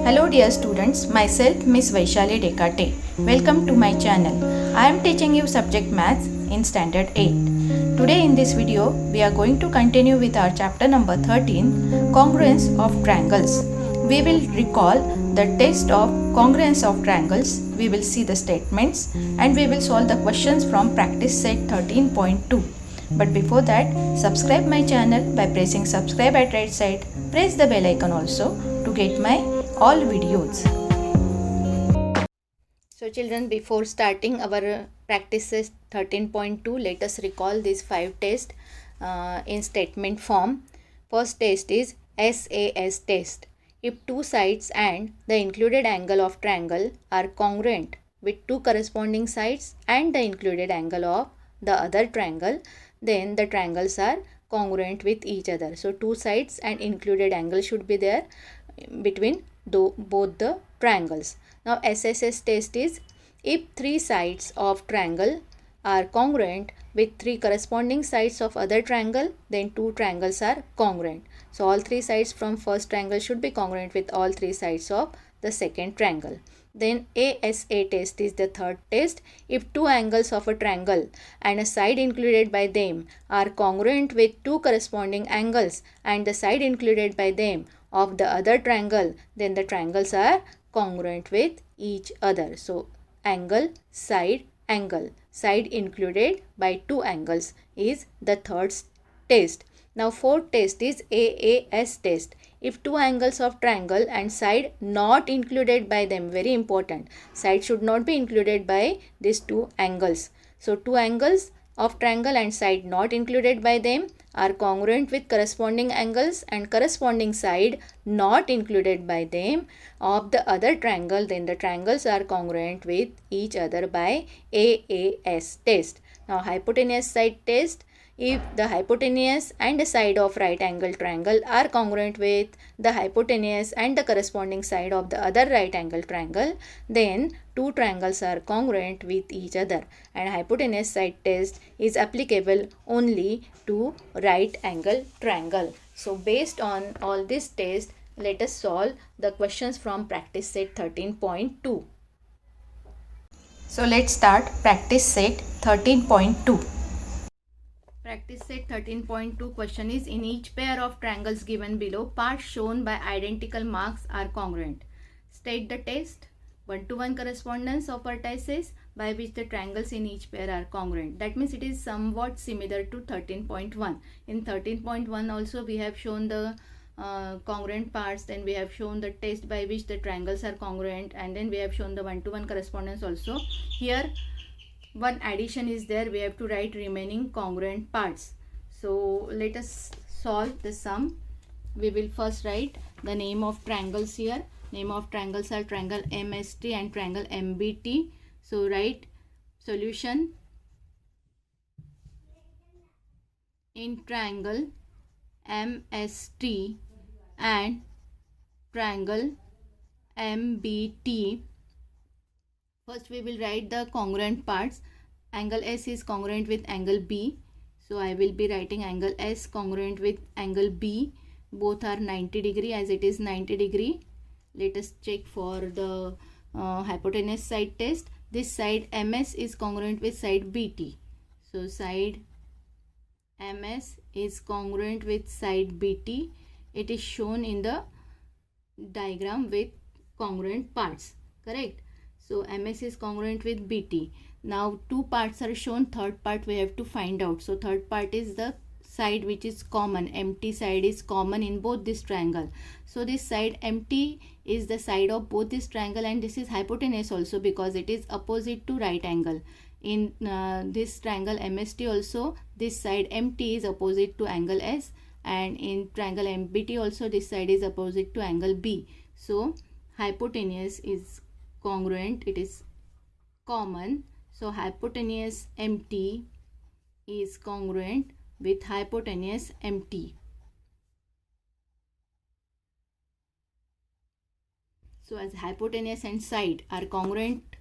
Hello dear students, myself Miss Vaishali Dekate. Welcome to my channel. I am teaching you subject maths in standard 8. Today in this video, we are going to continue with our chapter number 13, Congruence of Triangles. We will recall the test of congruence of triangles, we will see the statements and we will solve the questions from practice set 13.2. But before that, subscribe my channel by pressing subscribe at right side. Press the bell icon also to get my all videos. So children, before starting our practices 13.2, let us recall these 5 tests in statement form. First test is SAS test. If two sides and the included angle of triangle are congruent with two corresponding sides and the included angle of the other triangle, then the triangles are congruent with each other. So two sides and included angle should be there between both the triangles. Now SSS test is if three sides of triangle are congruent with three corresponding sides of other triangle, then two triangles are congruent. So all three sides from first triangle should be congruent with all three sides of the second triangle. Then ASA test is the third test. If two angles of a triangle and a side included by them are congruent with two corresponding angles and the side included by them of the other triangle, then the triangles are congruent with each other. So angle, side included by two angles is the third test. Now fourth test is AAS test. If two angles of triangle and side not included by them, very important, side should not be included by these two angles. So two angles of triangle and side not included by them are congruent with corresponding angles and corresponding side not included by them of the other triangle, then the triangles are congruent with each other by AAS test. Now hypotenuse side test. If the hypotenuse and the side of right angle triangle are congruent with the hypotenuse and the corresponding side of the other right angle triangle, then two triangles are congruent with each other, and hypotenuse side test is applicable only to right angle triangle. So based on all this test, let us solve the questions from practice set 13.2. So let's start practice set 13.2. Practice set 13.2 question is, in each pair of triangles given below, parts shown by identical marks are congruent. State the test. 1-to-1 correspondence of vertices by which the triangles in each pair are congruent. That means it is somewhat similar to 13.1. In 13.1 also we have shown the congruent parts, then we have shown the test by which the triangles are congruent, and then we have shown the 1-to-1 correspondence also. Here one addition is there, we have to write remaining congruent parts. So let us solve the sum. We will first write the name of triangles here. Name of triangles are triangle MST and triangle MBT. So write solution in triangle MST and triangle MBT. First we will write the congruent parts. Angle S is congruent with angle B. So I will be writing angle S congruent with angle B. Both are 90 degree, as it is 90 degree. Let us check for the hypotenuse side test. This side MS is congruent with side BT. So side MS is congruent with side BT. It is shown in the diagram with congruent parts. Correct? So MS is congruent with BT. Now two parts are shown, third part we have to find out. So third part is the side which is common. Empty side is common in both this triangle. So this side empty is the side of both this triangle, and this is hypotenuse also because it is opposite to right angle. In this triangle MST also, this side empty is opposite to angle S, and in triangle MBT also this side is opposite to angle B. So hypotenuse is congruent, it is common. So hypotenuse MT is congruent with hypotenuse MT. So as hypotenuse and side are congruent,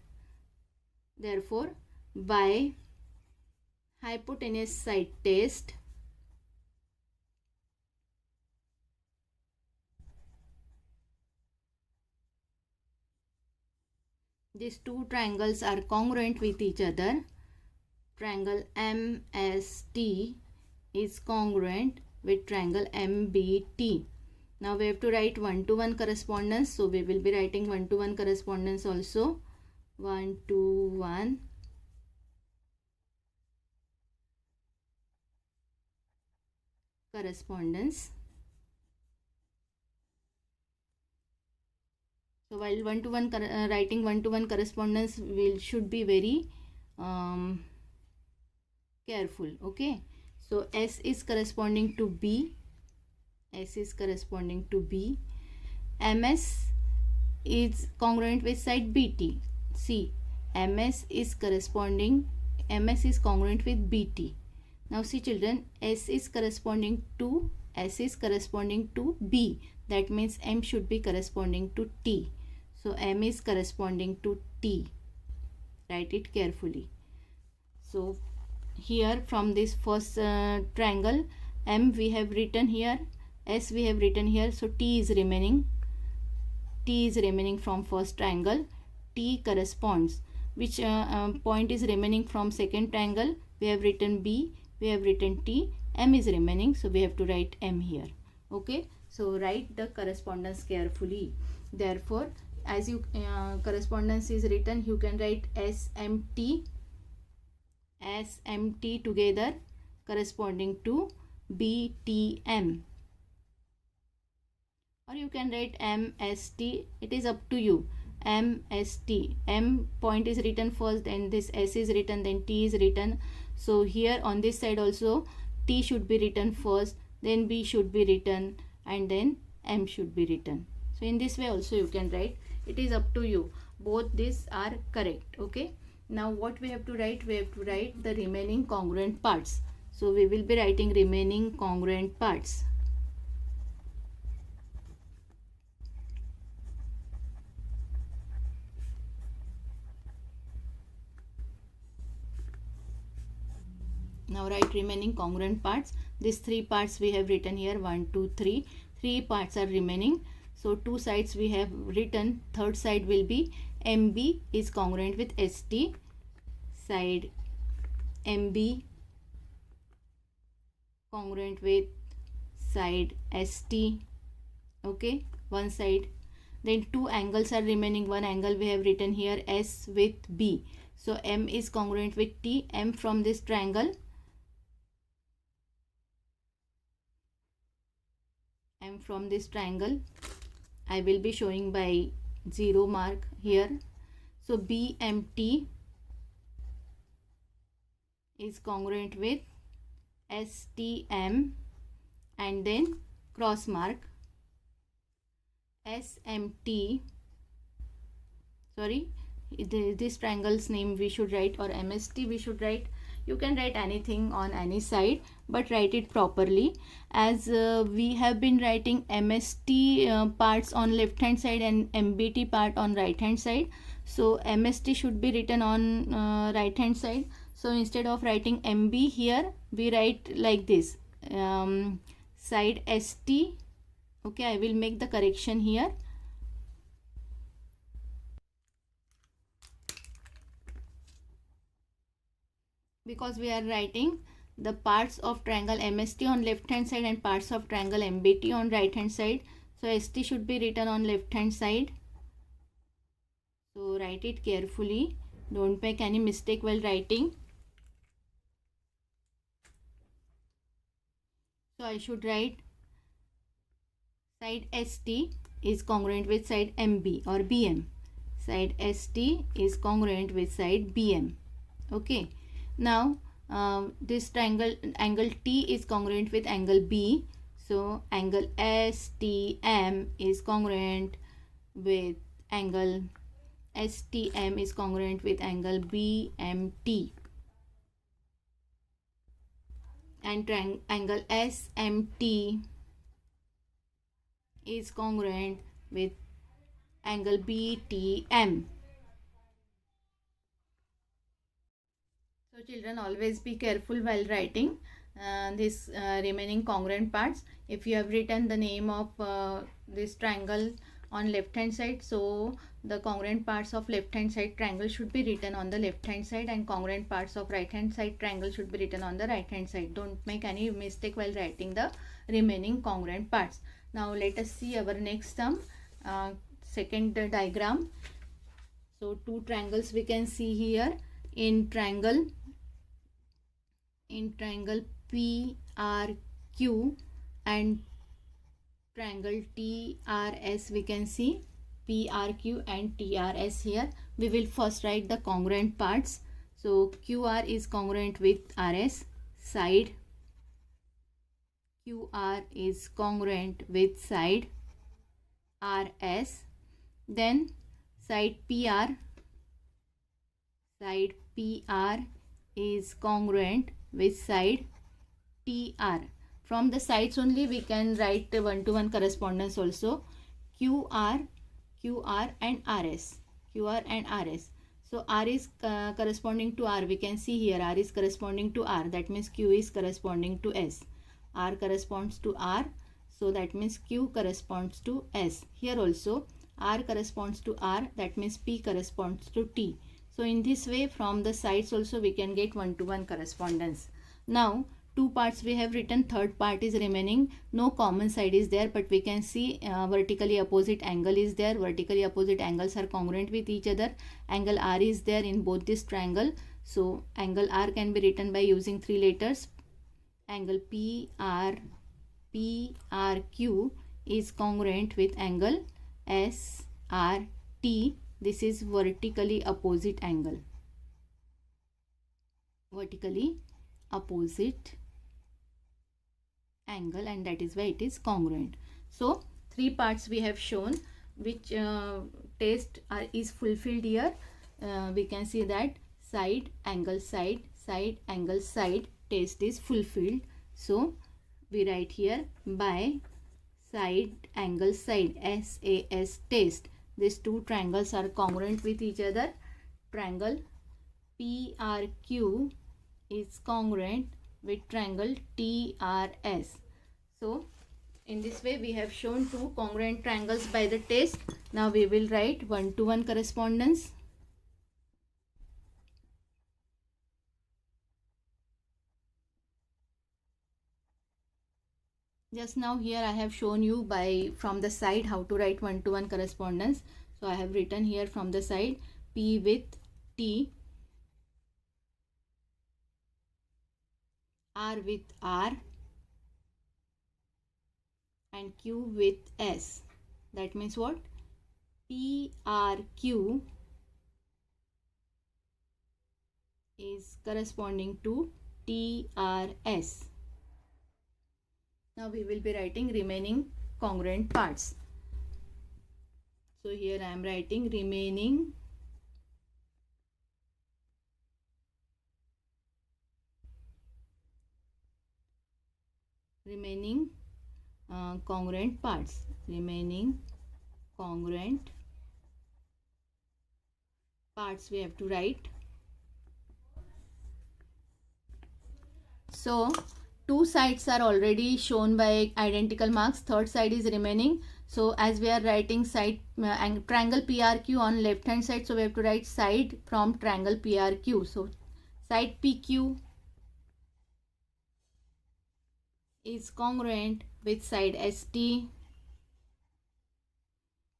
therefore by hypotenuse side test, these two triangles are congruent with each other. Triangle MST is congruent with triangle MBT. Now we have to write one-to-one correspondence. So we will be writing one-to-one correspondence also. One-to-one correspondence. So while writing one-to-one correspondence, should be very careful. Okay. So S is corresponding to B. S is corresponding to B. MS is congruent with side BT. See, MS is congruent with BT. Now see children, S is corresponding to B. That means M should be corresponding to T. So M is corresponding to T. Write it carefully. So here from this first triangle, M we have written here, S we have written here. So T is remaining. T is remaining from first triangle. T corresponds. Which point is remaining from second triangle? We have written B. We have written T. M is remaining. So we have to write M here. Okay. So write the correspondence carefully. Therefore, as you correspondence is written, you can write SMT together corresponding to BTM. Or you can write MST. It is up to you. MST. M point is written first, then this S is written, then T is written. So here on this side also T should be written first, then B should be written, and then M should be written. So in this way also you can write. It is up to you. Both these are correct. Okay. Now what we have to write? We have to write the remaining congruent parts. So we will be writing remaining congruent parts. Now write remaining congruent parts. These three parts we have written here. 1, 2, 3. 3 parts are remaining. So two sides we have written. Third side will be MB is congruent with ST. Side MB congruent with side ST. Okay, one side. Then two angles are remaining. One angle we have written here S with B. So M is congruent with T. M from this triangle. M from this triangle. I will be showing by 0 mark here. So BMT is congruent with STM, and then cross mark. SMT, sorry, this triangle's name we should write, or MST we should write. You can write anything on any side, but write it properly, as we have been writing MST parts on left hand side and MBT part on right hand side. So MST should be written on right hand side. So instead of writing MB here, we write like this, side ST. Okay, I will make the correction here. Because we are writing the parts of triangle MST on left hand side and parts of triangle MBT on right hand side. So ST should be written on left hand side. So write it carefully. Don't make any mistake while writing. So I should write side ST is congruent with side MB or BM. Side ST is congruent with side BM. Okay. Now this triangle angle T is congruent with angle B. So angle STM is congruent with angle STM is congruent with angle BMT. And angle SMT is congruent with angle BTM. So children, always be careful while writing this remaining congruent parts. If you have written the name of this triangle on left hand side, so the congruent parts of left hand side triangle should be written on the left hand side, and congruent parts of right hand side triangle should be written on the right hand side. Don't make any mistake while writing the remaining congruent parts. Now let us see our next sum, second diagram. So two triangles we can see here. In triangle PRQ and triangle TRS, we can see PRQ and TRS here. We will first write the congruent parts. So QR is congruent with RS, side QR is congruent with side RS. Then side PR is congruent with side TR. From the sides only we can write one-to-one correspondence also. QR and RS. So R is corresponding to R. We can see here R is corresponding to R. That means Q is corresponding to S. R corresponds to R. So that means Q corresponds to S. Here also R corresponds to R. That means P corresponds to T. So in this way, from the sides also we can get one-to-one correspondence. Now two parts we have written, third part is remaining. No common side is there, but we can see vertically opposite angle is there. Vertically opposite angles are congruent with each other. Angle R is there in both this triangle. So angle R can be written by using three letters. Angle PRQ is congruent with angle SRT. This is vertically opposite angle. Vertically opposite angle, and that is why it is congruent. So three parts we have shown. Which test is fulfilled here? We can see that side angle side angle side test is fulfilled. So we write here by side angle side, SAS test. These two triangles are congruent with each other. Triangle PRQ is congruent with triangle TRS. So in this way we have shown two congruent triangles by the test. Now we will write one-to-one correspondence. Just now here I have shown you from the side how to write one-to-one correspondence. So I have written here from the side P with T, R with R, and Q with S. That means what? PRQ is corresponding to TRS. Now we will be writing remaining congruent parts. So here I am writing remaining congruent parts. Remaining congruent parts we have to write. So two sides are already shown by identical marks. Third side is remaining. So as we are writing side triangle PRQ on left hand side, so we have to write side from triangle PRQ. So side PQ is congruent with side ST.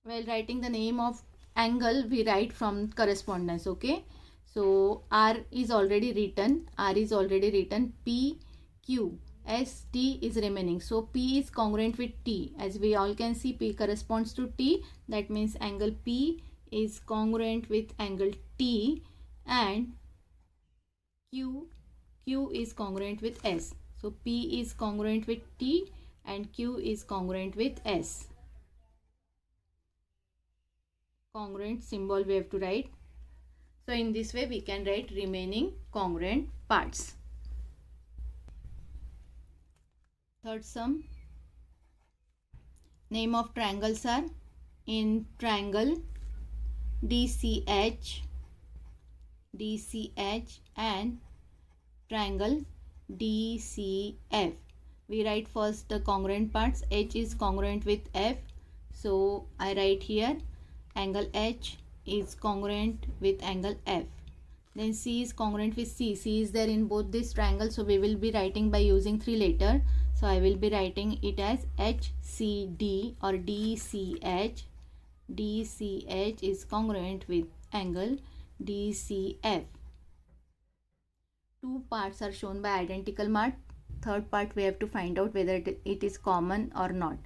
While writing the name of angle, we write from correspondence. Okay. So R is already written. P Q, S, T is remaining. So P is congruent with T. As we all can see, P corresponds to T. That means angle P is congruent with angle T, and Q is congruent with S. So P is congruent with T and Q is congruent with S. Congruent symbol we have to write. So in this way we can write remaining congruent parts. Third sum. Name of triangles are in triangle DCH and triangle DCF. We write first the congruent parts. H is congruent with F. So I write here angle H is congruent with angle F. Then C is congruent with C. C is there in both these triangles, so we will be writing by using 3 letters. So I will be writing it as HCD or DCH. DCH is congruent with angle DCF. Two parts are shown by identical mark. Third part we have to find out whether it is common or not,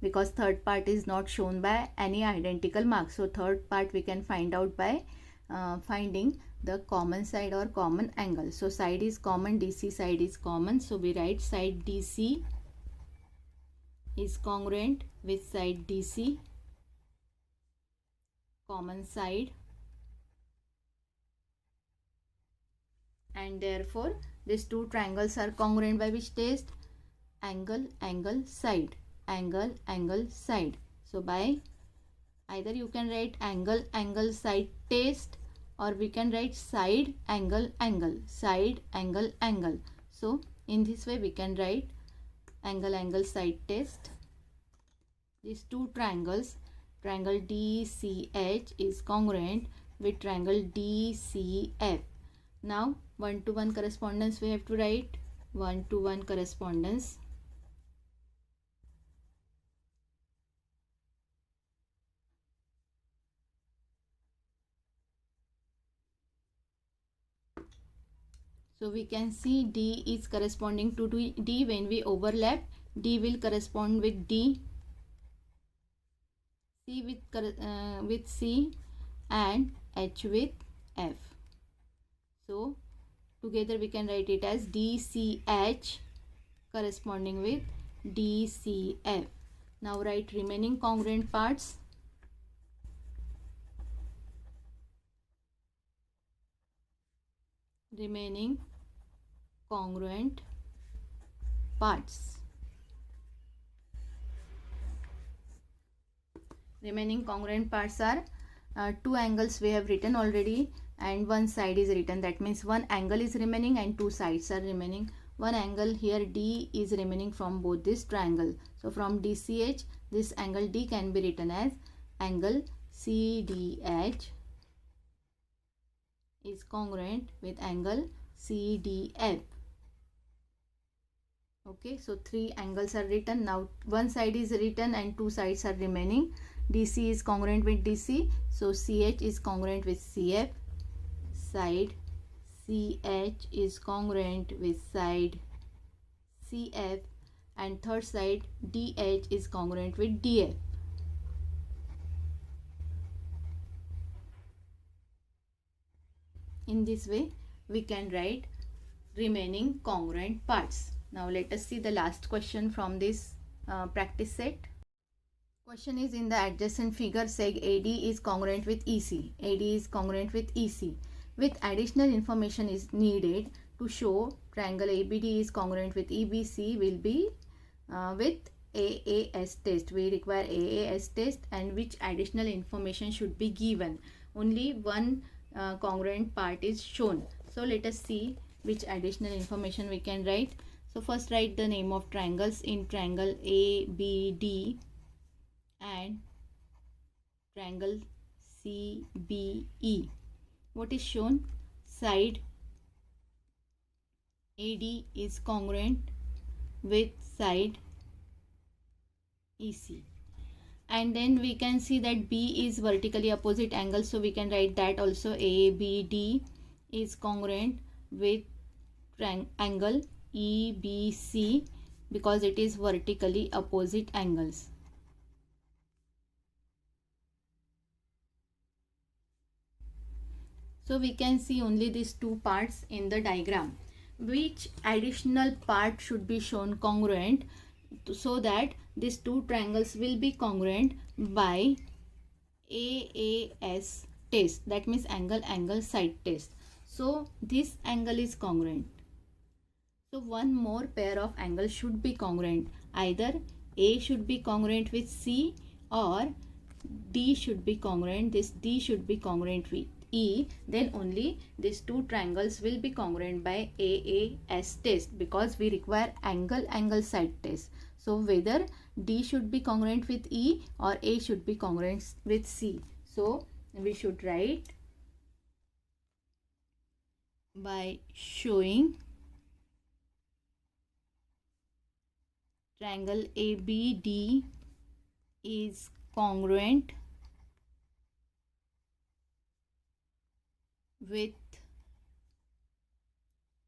because third part is not shown by any identical mark. So third part we can find out by finding the common side or common angle. So side is common, DC side is common. So we write side DC is congruent with side DC, common side, and therefore these two triangles are congruent by which test? Angle, angle, side, angle, angle, side. So by either you can write angle, angle, side test, or we can write side, angle, angle, side, angle, angle. So in this way we can write angle, angle, side test. These two triangles, triangle DCH is congruent with triangle DCF. Now 1-to-1 correspondence we have to write. 1-to-1 correspondence. So we can see D is corresponding to D. When we overlap, D will correspond with D, C with C, and H with F. So together we can write it as DCH corresponding with DCF. Now write remaining congruent parts. Remaining congruent parts. Remaining congruent parts are two angles we have written already and one side is written. That means one angle is remaining and two sides are remaining. One angle here D is remaining from both this triangle. So from DCH, this angle D can be written as angle CDH is congruent with angle CDF. Okay, so three angles are written. Now one side is written and two sides are remaining. DC is congruent with DC, so CH is congruent with CF. Side CH is congruent with side CF, and third side DH is congruent with DF. In this way we can write remaining congruent parts. Now let us see the last question from this practice set. Question is, in the adjacent figure seg AD is congruent with EC. AD is congruent with EC. With additional information is needed to show triangle ABD is congruent with EBC will be with AAS test. We require AAS test, and which additional information should be given. Only one congruent part is shown. So let us see which additional information we can write. So first write the name of triangles in triangle ABD and triangle CBE. What is shown? Side AD is congruent with side EC. And then we can see that B is vertically opposite angle, so we can write that also. ABD is congruent with angle EBC because it is vertically opposite angles. So we can see only these two parts in the diagram. Which additional part should be shown congruent so that these two triangles will be congruent by AAS test, that means angle angle side test. So this angle is congruent. So one more pair of angles should be congruent. Either A should be congruent with C or D should be congruent. This D should be congruent with E. Then only these two triangles will be congruent by AAS test, because we require angle angle side test. So whether D should be congruent with E or A should be congruent with C. So we should write by showing triangle ABD is congruent with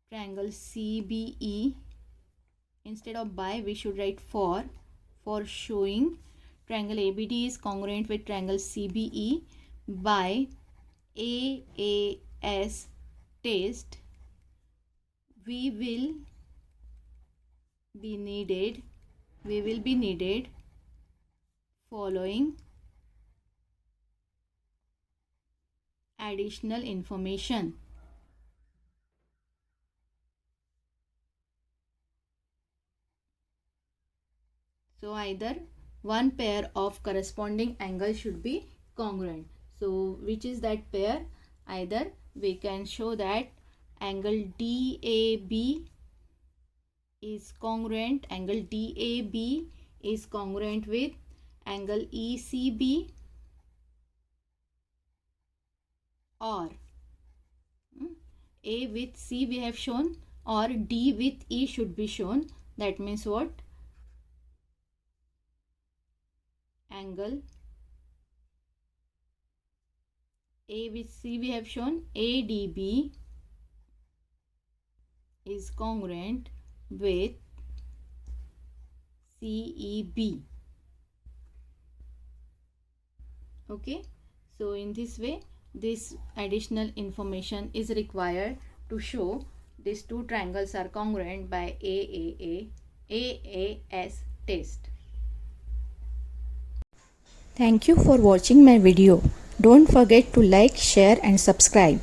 triangle CBE. Instead of by, we should write for showing triangle ABD is congruent with triangle CBE by AAS test, we will be needed following additional information. So either one pair of corresponding angles should be congruent. So which is that pair? Either we can show that angle DAB is congruent, angle DAB is congruent with angle ECB, or A with C we have shown, or D with E should be shown. That means what? Angle A with C we have shown ADB is congruent with CEB. Okay, so in this way this additional information is required to show these two triangles are congruent by AAS test. Thank you for watching my video. Don't forget to like, share and subscribe.